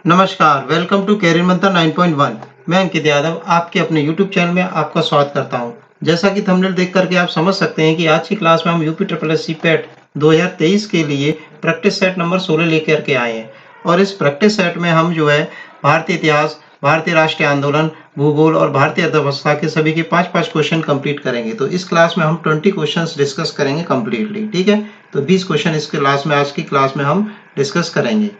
नमस्कार, welcome to career मंत्र 9.1। मैं अंकित यादव आपके अपने यूट्यूब चैनल में आपका स्वागत करता हूं। जैसा कि थंबनेल देख करके आप समझ सकते हैं कि आज की क्लास में हम UP triple S C PET 2023 के लिए प्रैक्टिस सेट नंबर 16 लेकर के आए हैं। और इस प्रैक्टिस सेट में हम जो है भारतीय इतिहास, भारतीय राष्ट्रीय आंदोलन, भूगोल और भारतीय अर्थव्यवस्था के सभी के 5-5 क्वेश्चन कंप्लीट करेंगे। तो इस क्लास में हम 20 क्वेश्चंस डिस्कस करेंगे कंप्लीटली, ठीक है। तो 20 क्वेश्चन इस क्लास में आज की क्लास में हम डिस्कस करेंगे,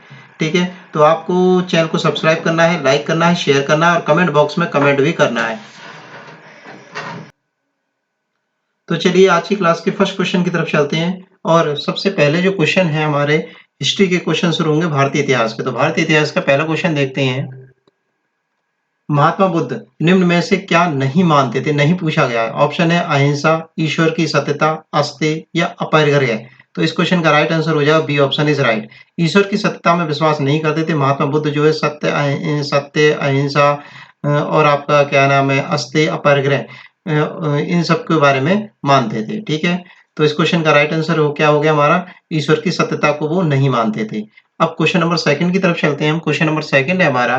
ठीक है। तो आपको चैनल को सब्सक्राइब करना है, लाइक करना है, शेयर करना है और कमेंट बॉक्स में कमेंट भी करना है। तो चलिए आज की क्लास के फर्स्ट क्वेश्चन की तरफ चलते हैं। और सबसे पहले जो क्वेश्चन है हमारे हिस्ट्री के क्वेश्चन शुरू होंगे भारतीय इतिहास के। तो भारतीय इतिहास का पहला क्वेश्चन देखते हैं। महात्मा बुद्ध निम्न में से क्या नहीं मानते थे? नहीं पूछा गया है। ऑप्शन है अहिंसा, ईश्वर की सत्यता, अस्तेय या अपरिग्रह। तो इस क्वेश्चन का राइट आंसर हो जाएगा बी ऑप्शन इज राइट। ईश्वर की सत्यता में विश्वास नहीं करते थे महात्मा बुद्ध, जो है सत्य, अहिंसा और आपका क्या नाम है अस्तेय, अपरिग्रह, इन सब के बारे में मानते थे, ठीक है। तो इस क्वेश्चन का राइट आंसर क्या हो गया हमारा? ईश्वर की सत्यता को वो नहीं मानते थे। अब क्वेश्चन नंबर सेकंड की तरफ चलते हैं हम। क्वेश्चन नंबर सेकंड है हमारा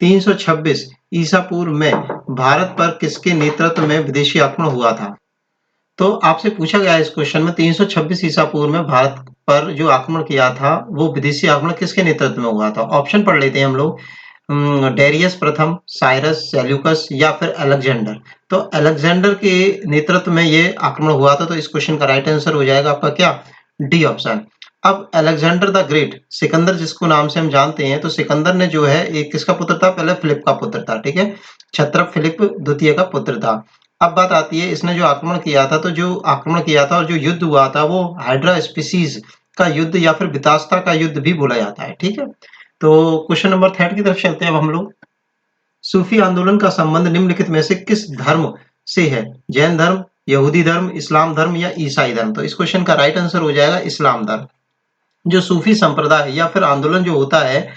326 ईसा पूर्व में भारत पर किसके नेतृत्व में विदेशी आक्रमण हुआ था? तो आपसे पूछा गया है इस क्वेश्चन में 326 ईसा पूर्व में भारत पर जो आक्रमण किया था वो विदेशी आक्रमण किसके नेतृत्व में हुआ था? ऑप्शन पढ़ लेते हैं हम लोग। डेरियस प्रथम, साइरस, सेल्यूकस या फिर अलेक्जेंडर। तो अलेक्जेंडर के नेतृत्व में ये आक्रमण हुआ था। तो इस क्वेश्चन का राइट आंसर हो जाएगा आपका क्या? D option. अब अलेक्जेंडर द ग्रेट, सिकंदर जिसको नाम से हम जानते हैं, तो सिकंदर ने जो है एक किसका पुत्र था? पहले फिलिप का पुत्र था, ठीक है। क्षत्रप फिलिप द्वितीय का पुत्र था। अब बात आती है इसने जो आक्रमण किया था, तो जो आक्रमण किया था और जो युद्ध हुआ था वो हाइड्रा स्पीसीज का युद्ध या फिर वितास्ता का युद्ध भी बोला जाता है, ठीक है। तो क्वेश्चन नंबर थर्ड की तरफ चलते हैं अब हम लोग। सूफी आंदोलन का संबंध निम्नलिखित में से किस धर्म से है? जैन धर्म, यहूदी धर्म, इस्लाम धर्म या ईसाई धर्म। तो इस क्वेश्चन का राइट आंसर हो जाएगा इस्लाम धर्म। जो सूफी संप्रदाय या फिर आंदोलन जो होता है,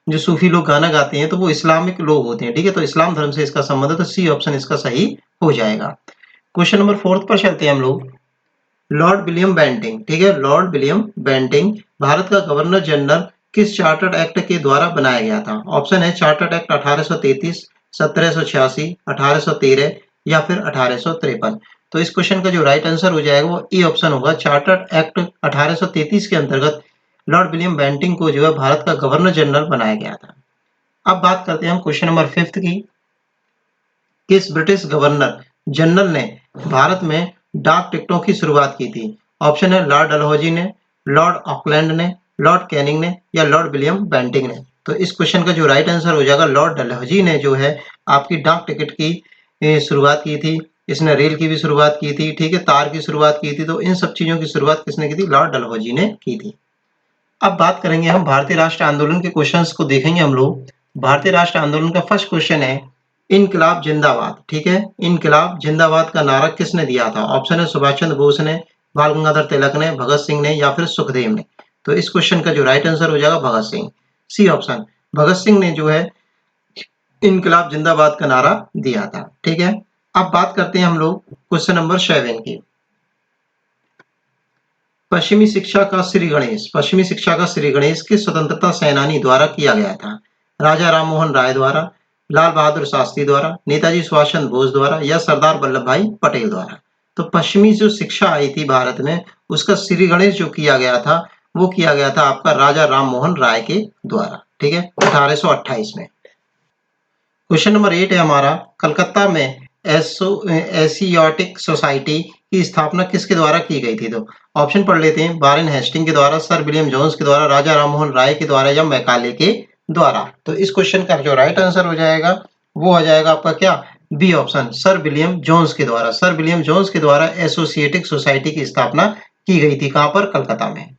जो सूफी लोग गाना गाते हैं, तो वो इस्लामिक लोग होते हैं, ठीक है। तो इस्लाम धर्म से इसका संबंध है, तो सी ऑप्शन इसका सही हो जाएगा। क्वेश्चन नंबर फोर्थ पर चलते हैं हम लोग। लॉर्ड विलियम बेंटिंग, ठीक है, लॉर्ड विलियम बेंटिंग भारत का गवर्नर जनरल किस चार्टर्ड एक्ट के द्वारा बनाया गया था? ऑप्शन है चार्टर्ड एक्ट 1833, 1786, 1813 या फिर 1853। तो इस क्वेश्चन का जो राइट आंसर हो जाएगा वो ए ऑप्शन होगा। चार्टर्ड एक्ट 1833 के अंतर्गत लॉर्ड विलियम बेंटिंग को जो है भारत का गवर्नर जनरल बनाया गया था। अब बात करते हैं हम क्वेश्चन नंबर फिफ्थ की। किस ब्रिटिश गवर्नर जनरल ने भारत में डाक टिकटों की शुरुआत की थी? ऑप्शन है लॉर्ड डलहौजी ने, लॉर्ड ऑकलैंड ने, लॉर्ड कैनिंग ने या लॉर्ड विलियम बेंटिंग ने। तो इस क्वेश्चन का जो राइट आंसर हो जाएगा लॉर्ड डलहौजी ने जो है आपकी डाक टिकट की शुरुआत की थी। इसने रेल की भी शुरुआत की थी, ठीक है, तार की शुरुआत की थी। तो इन सब चीजों की शुरुआत किसने की थी? लॉर्ड डलहौजी ने की थी। अब बात करेंगे हम भारतीय राष्ट्र आंदोलन के क्वेश्चंस को देखेंगे हम लोग। भारतीय राष्ट्र आंदोलन का फर्स्ट क्वेश्चन है इनकलाब जिंदाबाद, ठीक है। इनकलाब जिंदाबाद का नारा किसने दिया था? ऑप्शन है सुभाष चंद्र बोस ने, बाल गंगाधर तिलक ने, भगत सिंह ने या फिर सुखदेव ने। तो इस क्वेश्चन का जो राइट आंसर हो जाएगा भगत सिंह, सी ऑप्शन। भगत सिंह ने जो है इनकलाब जिंदाबाद का नारा दिया था, ठीक है। अब बात करते हैं हम लोग क्वेश्चन नंबर 7 की। पश्चिमी शिक्षा का श्री गणेश, पश्चिमी शिक्षा का श्री गणेश किस स्वतंत्रता सेनानी द्वारा किया गया था? राजा राममोहन राय द्वारा, लाल बहादुर शास्त्री द्वारा, नेताजी सुभाष चंद्र बोस द्वारा या सरदार वल्लभ भाई पटेल द्वारा। तो पश्चिमी जो शिक्षा आई थी भारत में उसका श्री गणेश जो किया गया था वो किया गया था आपका राजा राममोहन राय के द्वारा, ठीक है, 1828 में। क्वेश्चन नंबर 8 है हमारा, कलकत्ता में एशियाटिक सोसाइटी की स्थापना किसके द्वारा की गई थी? तो ऑप्शन पढ़ लेते हैं। वारेन हेस्टिंग के द्वारा, सर विलियम जोन्स के द्वारा, राजा राममोहन राय के द्वारा या मैकाले के द्वारा। तो इस क्वेश्चन का जो राइट आंसर हो जाएगा वो हो जाएगा आपका क्या? B option, sir William Jones के द्वारा। सर विलियम जोन्स के द्वारा एसोसिएटिक सोसाइटी की स्थापना की गई थी। कहां पर? कलकत्ता में।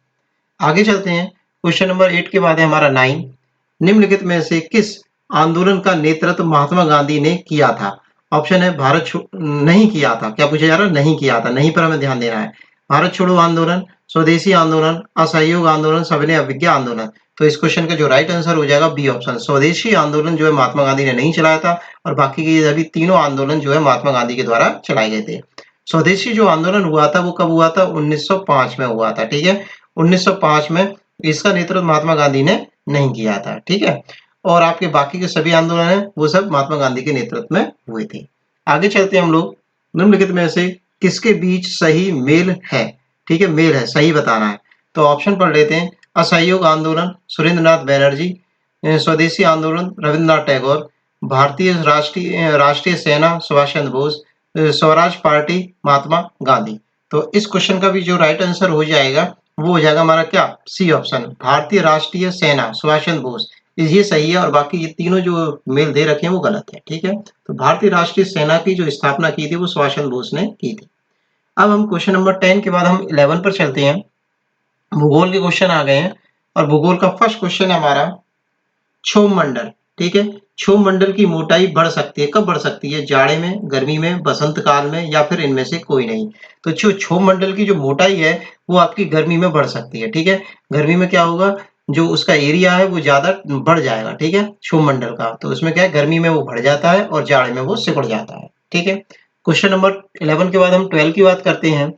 आगे चलते हैं। क्वेश्चन नंबर 8 के बाद है हमारा 9। निम्नलिखित में से किस आंदोलन का नेतृत्व महात्मा गांधी ने किया था? ऑप्शन है नहीं किया था। क्या पूछा जा रहा है? नहीं किया था। नहीं पर हमें ध्यान देना है। भारत छोड़ो आंदोलन, स्वदेशी आंदोलन, असहयोग आंदोलन, सविनय अवज्ञा आंदोलन। तो इस क्वेश्चन का जो राइट आंसर हो जाएगा बी ऑप्शन। स्वदेशी आंदोलन जो है महात्मा गांधी ने नहीं चलाया था और बाकी के अभी तीनों आंदोलन जो है महात्मा गांधी के द्वारा चलाए गए थे। स्वदेशी जो आंदोलन हुआ था वो कब हुआ था? 1905 में हुआ था, ठीक है। 1905 में इसका नेतृत्व महात्मा गांधी ने नहीं किया था, ठीक है। और आपके बाकी के सभी आंदोलन हैं वो सब महात्मा गांधी के नेतृत्व में हुए थे। आगे चलते हैं हम लोग, निम्नलिखित में से किसके बीच सही मेल है? ठीक है, मेल है, सही बताना है। तो ऑप्शन पढ़ लेते हैं। असहयोग आंदोलन सुरेंद्रनाथ बैनर्जी, स्वदेशी आंदोलन रविन्द्रनाथ टैगोर, भारतीय राष्ट्रीय सेना सुभाष चंद्र बोस, स्वराज पार्टी महात्मा गांधी। तो इस क्वेश्चन का भी जो राइट आंसर हो जाएगा वो हो जाएगा हमारा क्या, सी ऑप्शन, भारतीय राष्ट्रीय सेना सुभाष चंद्र बोस। ये सही है और बाकी ये तीनों जो मेल दे रखे हैं वो गलत है। ठीक है, तो भारतीय राष्ट्रीय सेना की जो स्थापना की थी वो सुभाष चंद्र बोस ने की थी। अब हम क्वेश्चन नंबर 10 के बाद हम 11 पर चलते हैं। भूगोल के क्वेश्चन आ गए हैं और भूगोल का फर्स्ट क्वेश्चन है हमारा क्षोभ मंडल। ठीक है, क्षोभ मंडल की मोटाई बढ़ सकती है, कब बढ़ सकती है? जाड़े में, गर्मी में, बसंत काल में, या फिर इनमें से कोई नहीं। तो जो क्षोभ मंडल की जो मोटाई है वो आपकी गर्मी में बढ़ सकती है। ठीक है, गर्मी में क्या होगा, जो उसका एरिया है वो ज्यादा बढ़ जाएगा। ठीक है, क्षोभ मंडल का, तो उसमें क्या है, गर्मी में वो बढ़ जाता है और जाड़े में वो सिकुड़ जाता है। ठीक है, क्वेश्चन नंबर 11 के बाद हम 12 की बात करते हैं।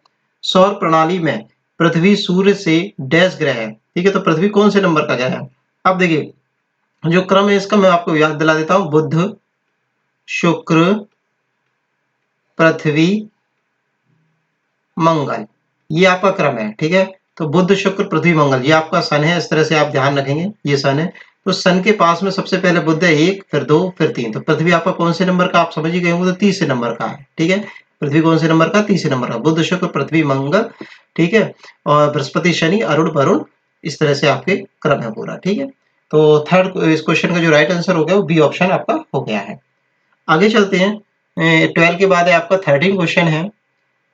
सौर प्रणाली में पृथ्वी सूर्य से डैश ग्रह है। ठीक है, तो पृथ्वी कौन से नंबर का ग्रह है? अब देखिए जो क्रम है इसका मैं आपको याद दिला देता हूं। बुध, शुक्र, पृथ्वी, मंगल, ये आपका क्रम है। ठीक है, तो बुध, शुक्र, पृथ्वी, मंगल, ये आपका सन है। इस तरह से आप ध्यान रखेंगे, ये सन है। तो सन के पास में सबसे पहले बुध है 1, फिर 2, फिर 3। तो पृथ्वी आपका कौन से नंबर का, आप समझ ही गए होंगे, तो तीसरे नंबर का है। ठीक है, पृथ्वी कौन से नंबर का, तीसरे नंबर का, बुध, शुक्र, पृथ्वी, मंगल। ठीक है, और बृहस्पति, शनि, अरुण, वरुण, इस तरह से आपके क्रम है पूरा। ठीक है, तो थर्ड इस क्वेश्चन का जो राइट आंसर हो गया वो बी ऑप्शन आपका हो गया है। आगे चलते हैं। 12 के बाद है आपका 13 क्वेश्चन है।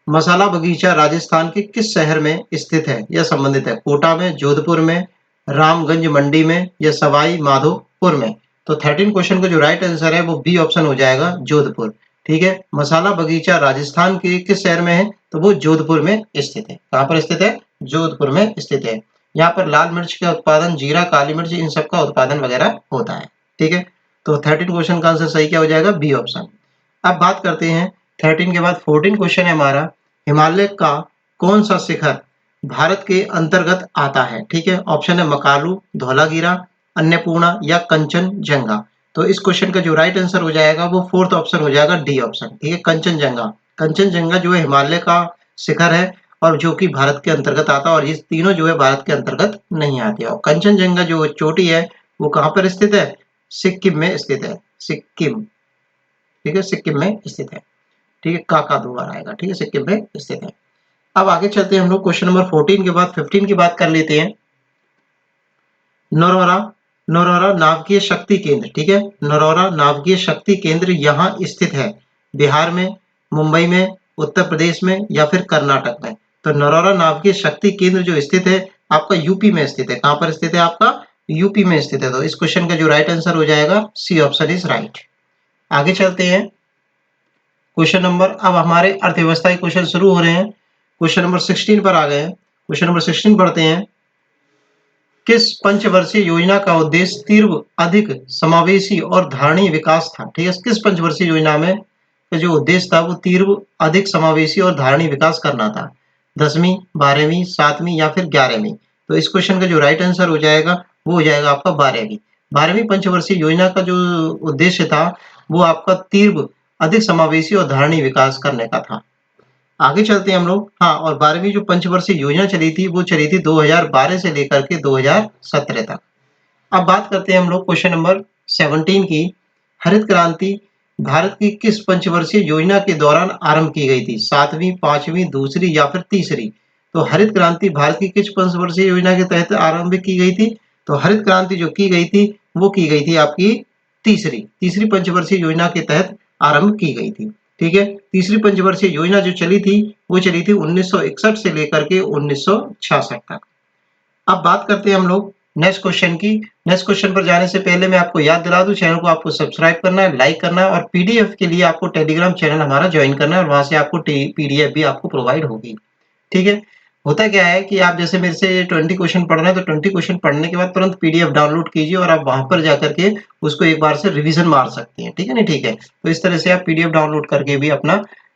मसाला बगीचा राजस्थान के किस शहर में स्थित है या संबंधित है? कोटा में, जोधपुर में, रामगंज मंडी में, या सवाई माधोपुर में? तो 13 क्वेश्चन का जो राइट आंसर है वो बी ऑप्शन हो जाएगा, जोधपुर। ठीक है, मसाला बगीचा राजस्थान के किस शहर में है? तो वो जोधपुर में स्थित है। कहाँ पर स्थित है? जोधपुर में स्थित है। यहाँ पर लाल मिर्च का उत्पादन, जीरा, काली मिर्च, इन सब का उत्पादन वगैरह होता है। ठीक है, तो 13 क्वेश्चन का आंसर सही क्या हो जाएगा? B option. अब बात करते हैं 13 के बाद 14 क्वेश्चन है हमारा। हिमालय का कौन सा शिखर भारत के अंतर्गत आता है? ठीक है, ऑप्शन है मकालू, धौलागिरा, अन्नपूर्णा, या कंचनजंगा। तो इस क्वेश्चन का जो राइट आंसर हो जाएगा वो फोर्थ ऑप्शन हो जाएगा, डी ऑप्शन। ठीक है, कंचनजंगा। कंचनजंगा जो है हिमालय का शिखर है और जो कि भारत के अंतर्गत आता है, और ये तीनों जो है भारत के अंतर्गत नहीं आते। और कंचनजंगा जो चोटी है वो कहाँ पर स्थित है? सिक्किम में स्थित है, सिक्किम। ठीक है, सिक्किम में स्थित है। ठीक है, का दो बार आएगा। ठीक है, सिक्किम में स्थित है। अब आगे चलते हैं हम लोग क्वेश्चन नंबर 14 के बाद 15 की बात कर लेते हैं। नरौरा, नरौरा नाभिकीय शक्ति केंद्र। ठीक है, नरौरा नाभिकीय शक्ति केंद्र यहाँ स्थित है। बिहार में, मुंबई में, उत्तर प्रदेश में, या फिर कर्नाटक में? तो नरौरा नाभिकीय शक्ति केंद्र जो स्थित है आपका यूपी में स्थित है। कहाँ पर स्थित है? आपका यूपी में स्थित है। तो इस क्वेश्चन का जो राइट आंसर हो जाएगा सी ऑप्शन इज राइट। आगे चलते हैं क्वेश्चन नंबर, अब हमारे अर्थव्यवस्था के क्वेश्चन शुरू हो रहे हैं। क्वेश्चन नंबर 16 पर आ गए हैं। क्वेश्चन नंबर 16 पढ़ते हैं। किस पंचवर्षीय योजना का उद्देश्य तीव्र, अधिक समावेशी और धारणीय विकास था? ठीक है, किस पंचवर्षीय योजना में जो उद्देश्य था वो तीव्र, अधिक समावेशी और धारणीय विकास करना था? 10वीं, 12वीं, 7वीं, या फिर 11वीं? तो इस क्वेश्चन का जो राइट आंसर हो जाएगा वो हो जाएगा आपका 12वीं। 12वीं पंचवर्षीय योजना का जो उद्देश्य था वो आपका तीव्र, अधिक समावेशी और धारणीय विकास करने का था। आगे चलते हैं हम लोग। हाँ, और 12वीं जो पंचवर्षीय योजना चली थी वो चली थी 2012 से लेकर के 2017 तक। अब बात करते हैं हम लोग क्वेश्चन नंबर 17 की। हरित क्रांति भारत की किस पंचवर्षीय योजना के दौरान आरंभ की गई थी? 7वीं, 5वीं, दूसरी, या फिर तीसरी? तो हरित क्रांति भारत की किस पंचवर्षीय योजना के तहत आरंभ की गई थी? तो हरित क्रांति जो की गई थी वो की गई थी आपकी तीसरी पंचवर्षीय योजना के तहत आरंभ की गई थी। ठीक है, तीसरी पंचवर्षीय योजना जो चली थी वो चली थी 1961 से लेकर के 1966 तक। अब बात करते हैं हम लोग नेक्स्ट क्वेश्चन की। नेक्स्ट क्वेश्चन पर जाने से पहले मैं आपको याद दिला दूं, चैनल को आपको सब्सक्राइब करना है, लाइक करना है, और पीडीएफ के लिए आपको टेलीग्राम चैनल हमारा ज्वाइन करना है और वहां से आपको पीडीएफ भी आपको प्रोवाइड होगी। ठीक है, होता क्या है कि आप जैसे मेरे से 20 क्वेश्चन पढ़ रहे हैं तो 20 क्वेश्चन पढ़ने के बाद तुरंत पीडीएफ डाउनलोड कीजिए और आप वहां पर जाकर के उसको एक बार से रिवीजन मार सकते हैं। ठीक है, नहीं ठीक है, तो इस तरह से आप पीडीएफ डाउनलोड करके भी अपना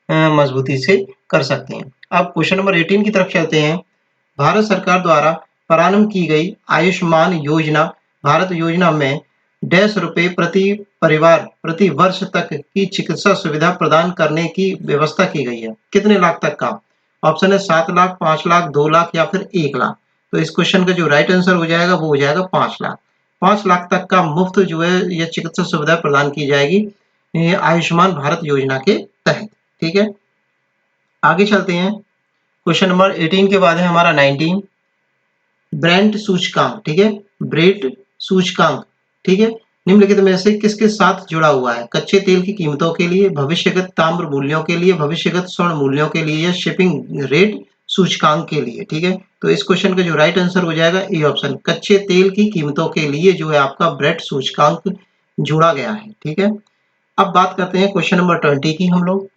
मजबूती से कर सकते हैं। अब क्वेश्चन नंबर 18 की तरफ चलते हैं। भारत सरकार द्वारा प्रारंभ की गई आयुष्मान योजना भारत योजना में डैश रुपए प्रति परिवार प्रति वर्ष तक की चिकित्सा सुविधा प्रदान करने की व्यवस्था की गई है। कितने लाख तक का? ऑप्शन है 7 लाख, 5 लाख, 2 लाख या फिर 1 लाख। तो इस क्वेश्चन का जो राइट आंसर हो जाएगा वो हो जाएगा 5 लाख। 5 लाख तक का मुफ्त जो है ये चिकित्सा सुविधा प्रदान की जाएगी आयुष्मान भारत योजना के तहत। ठीक है, आगे चलते हैं। क्वेश्चन नंबर 18 के बाद है हमारा 19, ब्रेंट सूचकांक। ठीक है, ब्रेंट सूचकांक। ठीक है, निम्नलिखित में से किसके साथ जुड़ा हुआ है? कच्चे तेल की कीमतों के लिए, भविष्यगत ताम्र मूल्यों के लिए, भविष्यगत स्वर्ण मूल्यों के लिए या शिपिंग रेट सूचकांक के लिए। ठीक है, तो इस क्वेश्चन का जो राइट आंसर हो जाएगा ए ऑप्शन, कच्चे तेल की कीमतों के लिए जो है आपका ब्रेंट सूचकांक जुड़ा गया है। ठीक है, अब बात करते हैं क्वेश्चन नंबर 20 की हम लोग।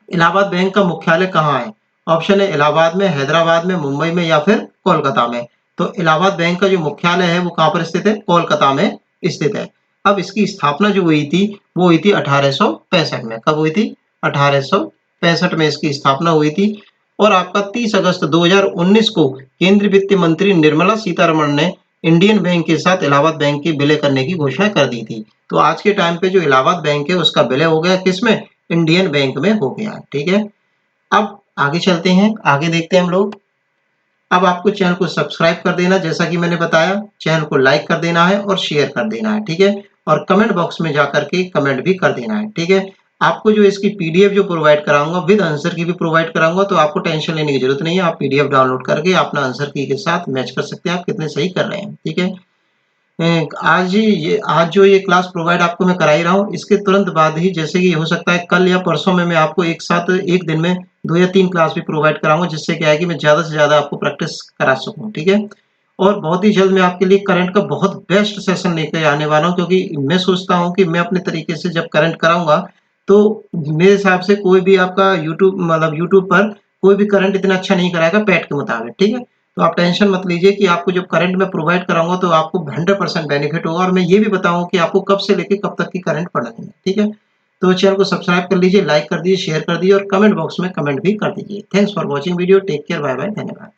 इलाहाबाद बैंक का मुख्यालय कहाँ है? ऑप्शन है इलाहाबाद में, हैदराबाद में, मुंबई में या फिर कोलकाता में। तो इलाहाबाद बैंक का जो मुख्यालय है वो कहाँ पर स्थित है? कोलकाता में स्थित है। अब इसकी स्थापना जो हुई थी वो हुई थी 1865 में। कब हुई थी? 1865 में इसकी स्थापना हुई थी। और आपका 30 अगस्त 2019 को केंद्रीय वित्त मंत्री निर्मला सीतारमण ने इंडियन बैंक के साथ इलाहाबाद बैंक के विलय करने की घोषणा कर दी थी। तो आज के टाइम पे जो इलाहाबाद बैंक है उसका विलय हो गया किसमें? इंडियन बैंक में हो गया। ठीक है, अब आगे चलते हैं, आगे देखते हैं हम लोग। अब आपको चैनल को सब्सक्राइब कर देना, जैसा कि मैंने बताया, चैनल को लाइक कर देना है और शेयर कर देना है। ठीक है, और कमेंट बॉक्स में जाकर के कमेंट भी कर देना है। ठीक है, आपको जो इसकी पीडीएफ जो प्रोवाइड कराऊंगा विद आंसर की भी प्रोवाइड कराऊंगा, तो आपको टेंशन लेने की जरूरत नहीं है। आप पीडीएफ डाउनलोड करके अपना आंसर की के साथ मैच कर सकते हैं आप कितने सही कर रहे हैं। ठीक है, आज जो ये क्लास प्रोवाइड आपको मैं करा ही रहा हूँ, इसके तुरंत बाद ही जैसे कि हो सकता है कल या परसों में मैं आपको एक साथ एक दिन में 2 या 3 क्लास भी प्रोवाइड कराऊंगा, जिससे क्या है कि मैं ज़्यादा से ज़्यादा आपको प्रैक्टिस करा सकूँ। ठीक है, और बहुत ही जल्द मैं आपके लिए करंट का बहुत बेस्ट सेशन लेकर आने वाला हूँ, क्योंकि मैं सोचता हूँ कि मैं अपने तरीके से जब करंट कराऊंगा तो मेरे हिसाब से कोई भी आपका यूट्यूब पर कोई भी करंट इतना अच्छा नहीं कराएगा पैट के मुताबिक। ठीक है, तो आप टेंशन मत लीजिए कि आपको जब करंट में प्रोवाइड कराऊंगा तो आपको 100% बेनिफिट होगा, और मैं ये भी बताऊंगा कि आपको कब से लेके कब तक की करंट पढ़नी है। ठीक है, तो चैनल को सब्सक्राइब कर लीजिए, लाइक कर दीजिए, शेयर कर दीजिए और कमेंट बॉक्स में कमेंट भी कर दीजिए। Thanks for watching video, take care, bye bye, धन्यवाद।